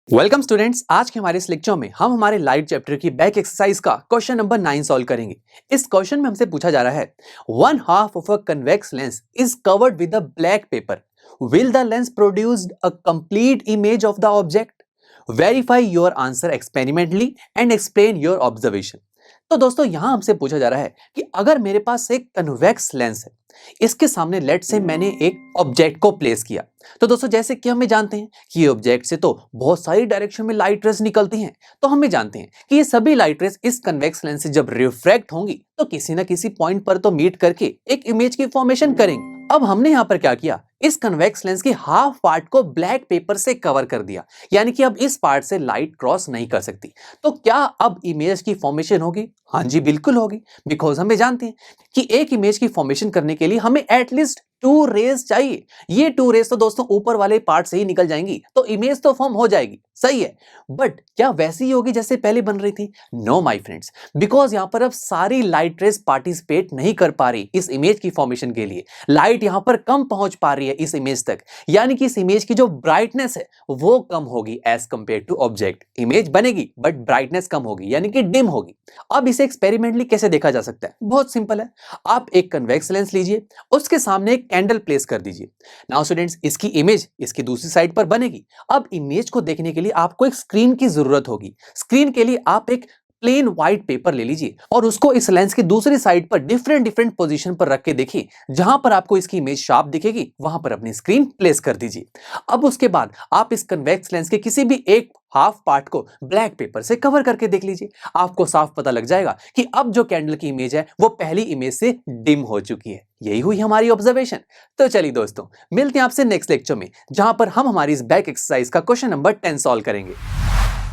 Welcome students. आज के हमारे इस लेक्चर में हम हमारे लाइट चैप्टर की बैक एक्सरसाइज का क्वेश्चन नंबर 9 सॉल्व करेंगे। इस क्वेश्चन में हमसे पूछा जा रहा है, one half of a convex lens is covered with a black pepper, will the lens produced a complete image of the object? Verify your answer experimentally and explain your observation. तो दोस्तों यहां हमसे पूछा जा रहा है कि अगर मेरे पास एक कन्वेक्स लेंस है, इसके सामने लेट से मैंने एक ऑब्जेक्ट को प्लेस किया, तो दोस्तों जैसे कि हमें जानते हैं कि ये ऑब्जेक्ट से तो बहुत सारी डायरेक्शन में लाइट रेस निकलती हैं, तो हमें जानते हैं कि ये सभी लाइट रेस इस कन्वेक्स लेंस से जब रिफ्रैक्ट होंगी तो किसी ना किसी पॉइंट पर तो मीट करके एक इमेज की फॉर्मेशन करेंगे। अब हमने यहां पर क्या किया, इस कन्वेक्स लेंस के हाफ पार्ट को ब्लैक पेपर से कवर कर दिया, यानी कि अब इस पार्ट से लाइट क्रॉस नहीं कर सकती। तो क्या अब इमेज की फॉर्मेशन होगी? हाँ जी, बिल्कुल होगी, बिकॉज हमें जानते हैं कि एक इमेज की फॉर्मेशन करने के लिए हमें एटलीस्ट टू रेज चाहिए। ये टू रेज तो दोस्तों ऊपर वाले पार्ट से ही निकल जाएंगी, तो इमेज तो फॉर्म हो जाएगी, सही है। बट क्या वैसी ही होगी जैसे पहले बन रही थी? नो माय फ्रेंड्स, बिकॉज यहां पर अब सारी लाइट रेज पार्टिसिपेट नहीं कर पा रही इस इमेज की फॉर्मेशन के लिए। लाइट यहां पर कम पहुंच पा रही है इस इमेज तक, यानी कि इस इमेज की जो ब्राइटनेस है वो कम होगी as compare to object. Image बनेगी बट ब्राइटनेस कम होगी, यानी कि डिम होगी। अब इसे एक्सपेरिमेंटली कैसे देखा जा सकता है? बहुत सिंपल है। आप एक कन्वेक्स लेंस लीजिए, उसके सामने एक कैंडल प्लेस कर दीजिए। नाउ स्टूडेंट्स, इसकी इमेज इसकी दूसरी साइड पर बनेगी। अब इमेज को देखने के लिए आपको एक स्क्रीन की जरूरत होगी। स्क्रीन के लिए आप एक प्लेन व्हाइट पेपर ले लीजिए और उसको इस लेंस की दूसरी साइड पर डिफरेंट डिफरेंट पोजीशन पर रख के देखिए। जहां पर आपको इसकी इमेज शार्प दिखेगी वहां पर अपनी स्क्रीन प्लेस कर दीजिए। अब उसके बाद आप इस कन्वेक्स लेंस के किसी भी एक हाफ पार्ट को ब्लैक पेपर से कवर करके देख लीजिए। आपको साफ पता लग जाएगा कि अब जो कैंडल की इमेज है वो पहली इमेज से डिम हो चुकी है। यही हुई हमारी ऑब्जर्वेशन। तो चलिए दोस्तों, मिलते हैं आपसे नेक्स्ट लेक्चर में, जहां पर हम हमारी इस बैक एक्सरसाइज का क्वेश्चन नंबर 10 सॉल्व करेंगे।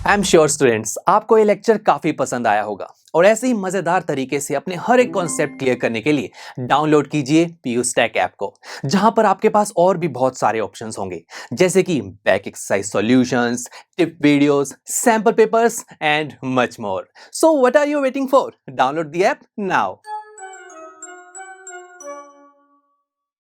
आई एम श्योर स्टूडेंट्स, आपको ये लेक्चर काफी पसंद आया होगा और ऐसे ही मजेदार तरीके से अपने हर एक कॉन्सेप्ट क्लियर करने के लिए डाउनलोड कीजिए पीयू स्टैक ऐप को, जहां पर आपके पास और भी बहुत सारे ऑप्शंस होंगे, जैसे कि back exercise solutions, tip videos, sample papers and much more. So what are you waiting for? Download the app now.